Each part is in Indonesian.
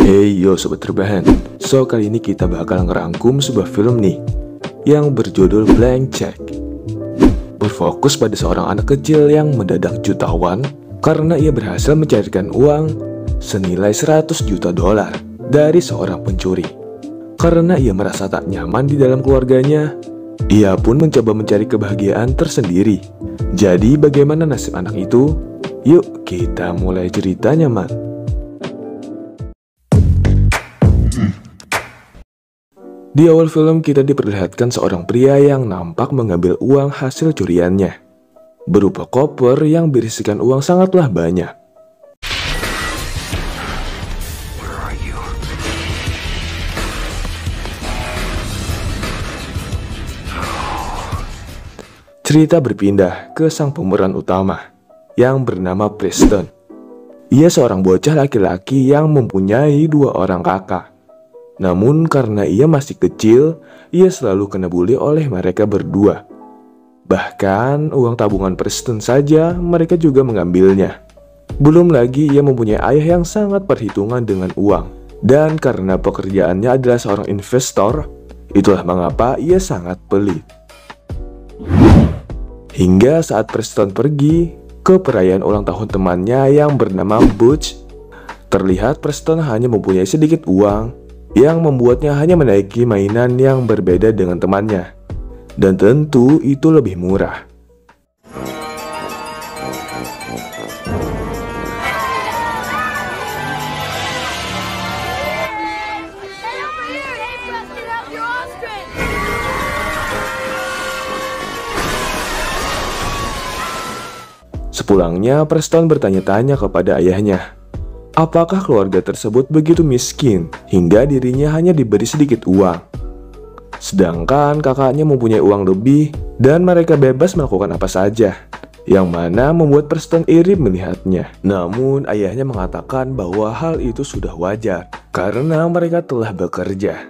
Hey yo sobat rebahan, so kali ini kita bakal ngerangkum sebuah film nih yang berjudul Blank Check. Berfokus pada seorang anak kecil yang mendadak jutawan karena ia berhasil mencairkan uang senilai 100 juta dolar dari seorang pencuri. Karena ia merasa tak nyaman di dalam keluarganya, ia pun mencoba mencari kebahagiaan tersendiri. Jadi bagaimana nasib anak itu? Yuk kita mulai ceritanya, man. Di awal film kita diperlihatkan seorang pria yang nampak mengambil uang hasil curiannya, berupa koper yang berisikan uang sangatlah banyak. Cerita berpindah ke sang pemeran utama yang bernama Preston. Ia seorang bocah laki-laki yang mempunyai 2 orang kakak. Namun karena ia masih kecil, ia selalu kena bully oleh mereka berdua. Bahkan uang tabungan Preston saja mereka juga mengambilnya. Belum lagi ia mempunyai ayah yang sangat perhitungan dengan uang. Dan karena pekerjaannya adalah seorang investor, itulah mengapa ia sangat pelit. Hingga saat Preston pergi ke perayaan ulang tahun temannya yang bernama Butch, terlihat Preston hanya mempunyai sedikit uang yang membuatnya hanya menaiki mainan yang berbeda dengan temannya. Dan tentu itu lebih murah. Sepulangnya, Preston bertanya-tanya kepada ayahnya, apakah keluarga tersebut begitu miskin hingga dirinya hanya diberi sedikit uang, sedangkan kakaknya mempunyai uang lebih dan mereka bebas melakukan apa saja, yang mana membuat Preston iri melihatnya. Namun ayahnya mengatakan bahwa hal itu sudah wajar karena mereka telah bekerja.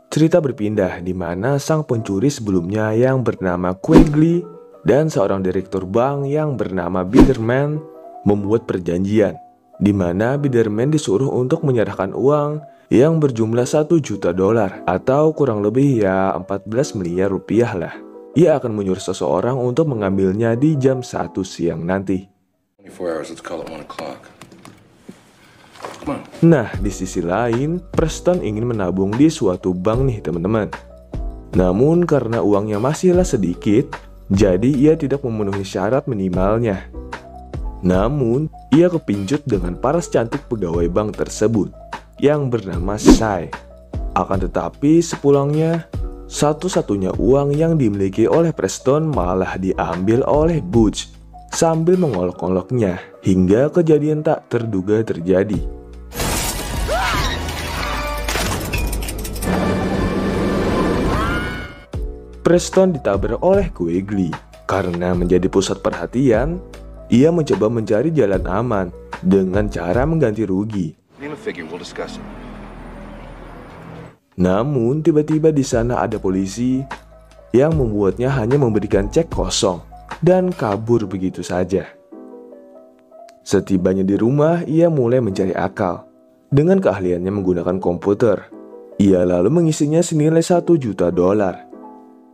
Cerita berpindah di mana sang pencuri sebelumnya yang bernama Quigley dan seorang direktur bank yang bernama Biderman membuat perjanjian, di mana Biderman disuruh untuk menyerahkan uang yang berjumlah 1 juta dolar atau kurang lebih ya 14 miliar rupiah lah. Ia akan menyuruh seseorang untuk mengambilnya di jam 1 siang nanti. Nah, di sisi lain, Preston ingin menabung di suatu bank nih teman-teman. Namun karena uangnya masihlah sedikit, jadi ia tidak memenuhi syarat minimalnya. Namun, ia kepincut dengan paras cantik pegawai bank tersebut yang bernama Sai. Akan tetapi sepulangnya, satu-satunya uang yang dimiliki oleh Preston malah diambil oleh Butch sambil mengolok-oloknya hingga kejadian tak terduga terjadi. Preston ditabrak oleh Quigley. Karena menjadi pusat perhatian, ia mencoba mencari jalan aman dengan cara mengganti rugi. Namun tiba-tiba di sana ada polisi yang membuatnya hanya memberikan cek kosong dan kabur begitu saja. Setibanya di rumah, ia mulai mencari akal. Dengan keahliannya menggunakan komputer, ia lalu mengisinya senilai 1 juta dolar.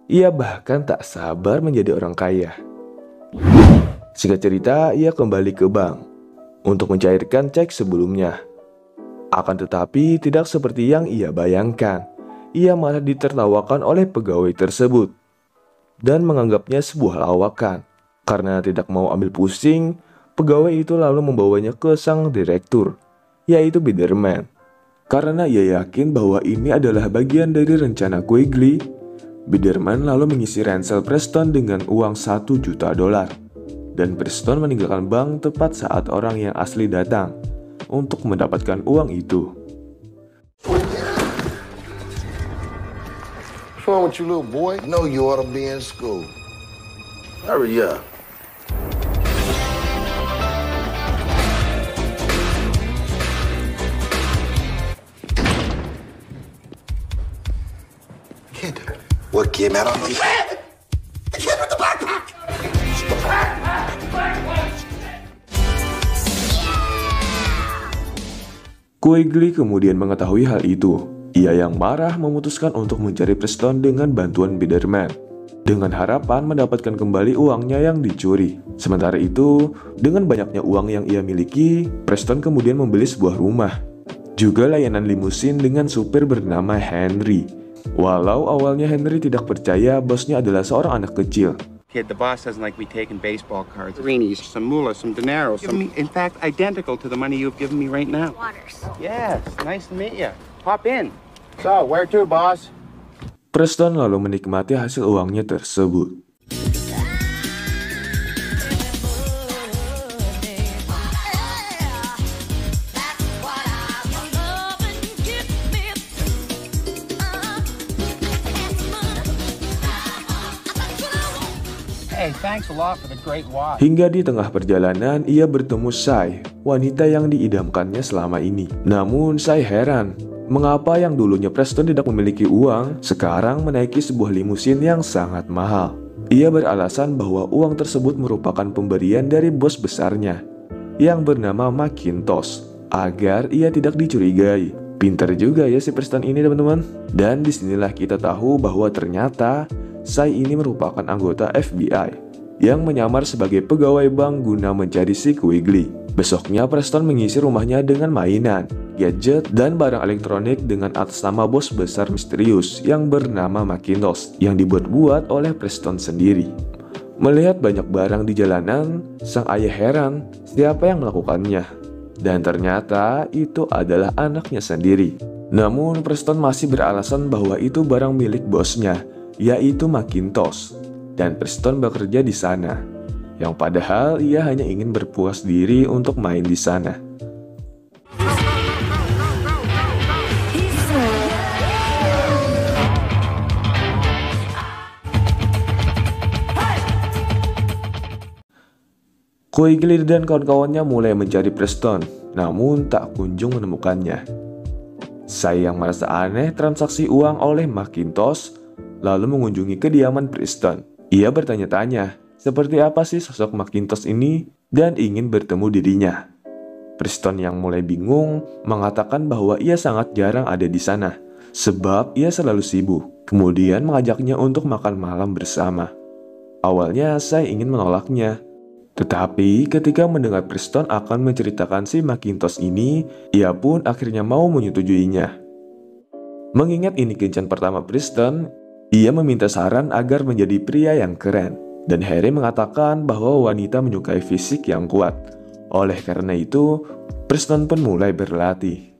Ia bahkan tak sabar menjadi orang kaya. Singkat cerita, ia kembali ke bank untuk mencairkan cek sebelumnya. Akan tetapi tidak seperti yang ia bayangkan. Ia malah ditertawakan oleh pegawai tersebut dan menganggapnya sebuah lawakan. Karena tidak mau ambil pusing, pegawai itu lalu membawanya ke sang direktur, yaitu Biderman. Karena ia yakin bahwa ini adalah bagian dari rencana Quigley, Biderman lalu mengisi ransel Preston dengan uang 1 juta dolar. Dan Preston meninggalkan bank tepat saat orang yang asli datang untuk mendapatkan uang itu. What's wrong with you, little boy? You know you ought to be in school. Hurry up. Kid, what came out on the head? The kid with the backpack! Quigley kemudian mengetahui hal itu. Ia yang marah memutuskan untuk mencari Preston dengan bantuan Biderman, dengan harapan mendapatkan kembali uangnya yang dicuri. Sementara itu, dengan banyaknya uang yang ia miliki, Preston kemudian membeli sebuah rumah, juga layanan limusin dengan supir bernama Henry. Walau awalnya Henry tidak percaya bosnya adalah seorang anak kecil. Kid, the boss doesn't like me taking baseball cards. Greenies, some moolah, some dinero, in fact, identical to the money you've given me right now. Waters. Yes, nice to meet you. Hop in. So, where to, boss? Preston lalu menikmati hasil uangnya tersebut. Hey, thanks a lot for the great watch. Hingga di tengah perjalanan, ia bertemu Sai, wanita yang diidamkannya selama ini. Namun, Sai heran, mengapa yang dulunya Preston tidak memiliki uang, sekarang menaiki sebuah limusin yang sangat mahal. Ia beralasan bahwa uang tersebut merupakan pemberian dari bos besarnya, yang bernama Macintosh, agar ia tidak dicurigai. Pintar juga ya si Preston ini, teman-teman. Dan disinilah kita tahu bahwa ternyata Sai ini merupakan anggota FBI yang menyamar sebagai pegawai bank guna mencari si Quigley. Besoknya Preston mengisi rumahnya dengan mainan, gadget, dan barang elektronik dengan atas nama bos besar misterius yang bernama Macintosh yang dibuat-buat oleh Preston sendiri. Melihat banyak barang di jalanan, sang ayah heran siapa yang melakukannya. Dan ternyata itu adalah anaknya sendiri. Namun Preston masih beralasan bahwa itu barang milik bosnya, yaitu Macintosh, dan Preston bekerja di sana, yang padahal ia hanya ingin berpuas diri untuk main di sana. Quigley dan kawan-kawannya mulai mencari Preston, namun tak kunjung menemukannya. Sai yang merasa aneh transaksi uang oleh Macintosh, lalu mengunjungi kediaman Preston. Ia bertanya-tanya, seperti apa sih sosok Macintosh ini, dan ingin bertemu dirinya. Preston yang mulai bingung mengatakan bahwa ia sangat jarang ada di sana, sebab ia selalu sibuk. Kemudian mengajaknya untuk makan malam bersama. Awalnya saya ingin menolaknya, tetapi ketika mendengar Preston akan menceritakan si Macintosh ini, ia pun akhirnya mau menyetujuinya. Mengingat ini kencan pertama Preston, ia meminta saran agar menjadi pria yang keren, dan Harry mengatakan bahwa wanita menyukai fisik yang kuat. Oleh karena itu, Preston pun mulai berlatih.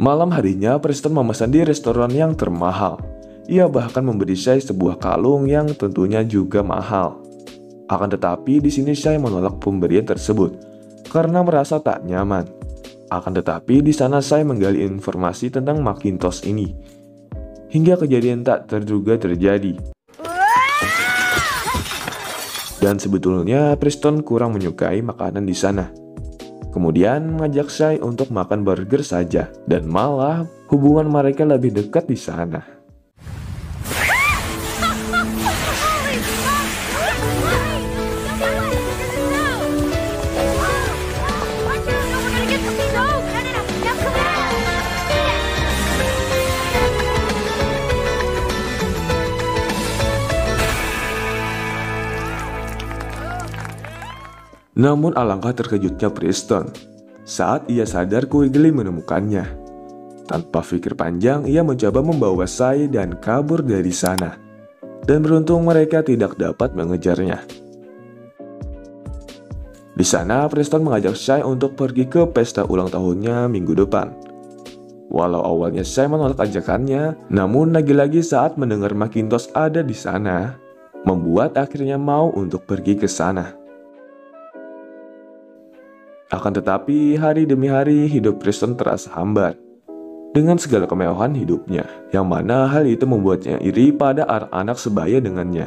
Malam harinya, Preston memesan di restoran yang termahal. Ia bahkan memberi Shai sebuah kalung yang tentunya juga mahal. Akan tetapi di sini Shai menolak pemberian tersebut karena merasa tak nyaman. Akan tetapi di sana Shai menggali informasi tentang Macintosh ini, hingga kejadian tak terduga terjadi. Dan sebetulnya Preston kurang menyukai makanan di sana. Kemudian mengajak Shai untuk makan burger saja, dan malah hubungan mereka lebih dekat di sana. Namun alangkah terkejutnya Preston saat ia sadar Quigley menemukannya. Tanpa pikir panjang, ia mencoba membawa Shai dan kabur dari sana. Dan beruntung mereka tidak dapat mengejarnya. Di sana, Preston mengajak Shai untuk pergi ke pesta ulang tahunnya minggu depan. Walau awalnya Shai menolak ajakannya, namun lagi-lagi saat mendengar Macintosh ada di sana, membuat akhirnya mau untuk pergi ke sana. Akan tetapi, hari demi hari hidup Preston terasa hambar dengan segala kemewahan hidupnya, yang mana hal itu membuatnya iri pada anak-anak sebaya dengannya.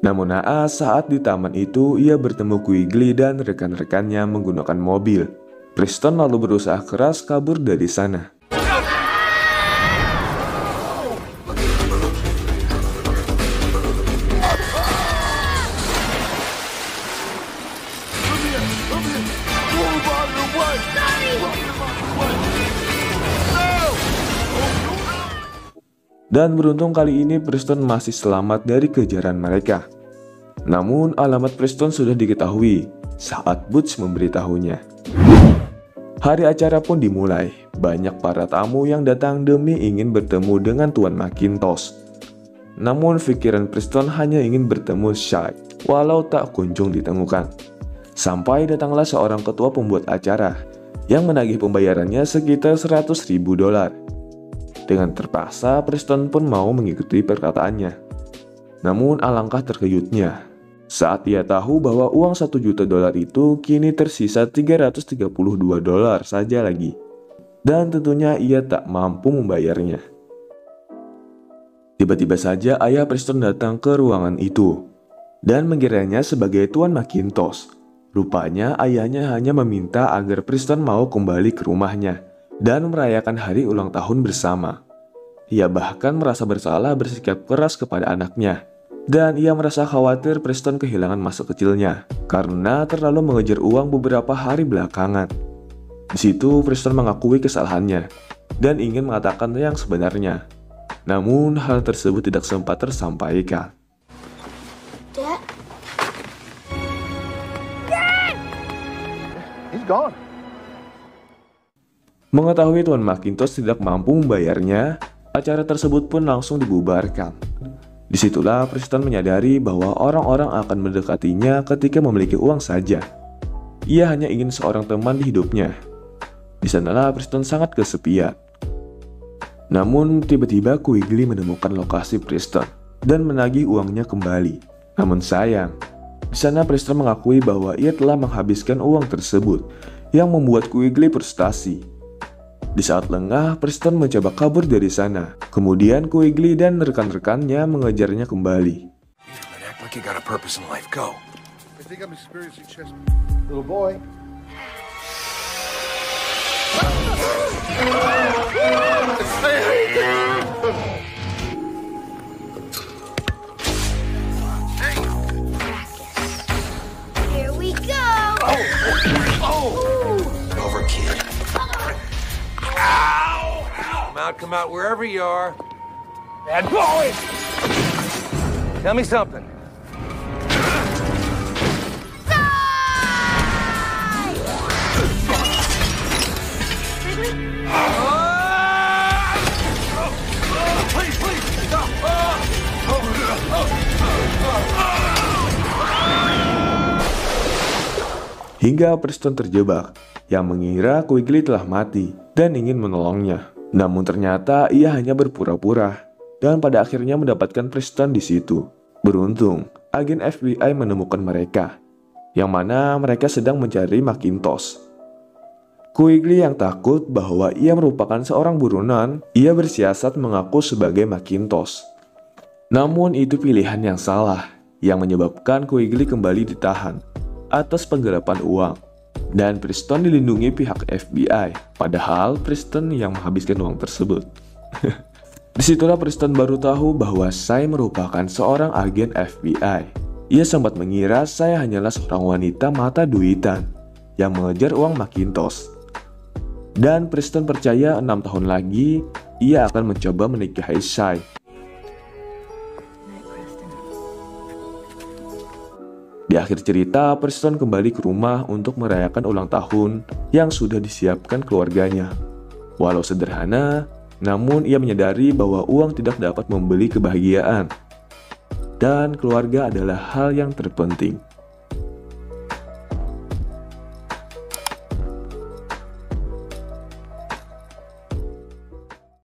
Namun naas saat di taman itu ia bertemu Quigley dan rekan-rekannya menggunakan mobil. Preston lalu berusaha keras kabur dari sana. Dan beruntung kali ini Preston masih selamat dari kejaran mereka. Namun alamat Preston sudah diketahui saat Butch memberitahunya. Hari acara pun dimulai. Banyak para tamu yang datang demi ingin bertemu dengan Tuan Macintosh. Namun pikiran Preston hanya ingin bertemu Shai, walau tak kunjung ditemukan. Sampai datanglah seorang ketua pembuat acara yang menagih pembayarannya sekitar $100.000. Dengan terpaksa, Preston pun mau mengikuti perkataannya. Namun alangkah terkejutnya saat ia tahu bahwa uang $1 juta itu kini tersisa $332 saja lagi. Dan tentunya ia tak mampu membayarnya. Tiba-tiba saja ayah Preston datang ke ruangan itu dan mengiranya sebagai Tuan Macintosh. Rupanya ayahnya hanya meminta agar Preston mau kembali ke rumahnya dan merayakan hari ulang tahun bersama. Ia bahkan merasa bersalah bersikap keras kepada anaknya, dan ia merasa khawatir Preston kehilangan masa kecilnya karena terlalu mengejar uang beberapa hari belakangan. Di situ Preston mengakui kesalahannya dan ingin mengatakan yang sebenarnya. Namun hal tersebut tidak sempat tersampaikan. Dad? He's gone. Mengetahui Tuan Macintosh tidak mampu membayarnya, acara tersebut pun langsung dibubarkan. Disitulah Preston menyadari bahwa orang-orang akan mendekatinya ketika memiliki uang saja. Ia hanya ingin seorang teman di hidupnya. Di sanalah Preston sangat kesepian. Namun tiba-tiba Quigley menemukan lokasi Preston dan menagih uangnya kembali. Namun sayang, di sana Preston mengakui bahwa ia telah menghabiskan uang tersebut, yang membuat Quigley frustasi. Di saat lengah, Preston mencoba kabur dari sana. Kemudian Quigley dan rekan-rekannya mengejarnya kembali. Little boy. Here we go! Overkill. Come out wherever you are. Bad boy! Tell me something. Please, stop! Hingga Preston terjebak, yang mengira Quigley telah mati dan ingin menolongnya. Namun ternyata ia hanya berpura-pura, dan pada akhirnya mendapatkan Preston di situ. Beruntung, agen FBI menemukan mereka, yang mana mereka sedang mencari Macintosh. Quigley yang takut bahwa ia merupakan seorang buronan, ia bersiasat mengaku sebagai Macintosh. Namun itu pilihan yang salah, yang menyebabkan Quigley kembali ditahan atas penggelapan uang. Dan Preston dilindungi pihak FBI, padahal Preston yang menghabiskan uang tersebut. Disitulah Preston baru tahu bahwa saya merupakan seorang agen FBI. Ia sempat mengira saya hanyalah seorang wanita mata duitan yang mengejar uang Macintosh. Dan Preston percaya 6 tahun lagi ia akan mencoba menikahi Shai. Di akhir cerita, Preston kembali ke rumah untuk merayakan ulang tahun yang sudah disiapkan keluarganya. Walau sederhana, namun ia menyadari bahwa uang tidak dapat membeli kebahagiaan. Dan keluarga adalah hal yang terpenting.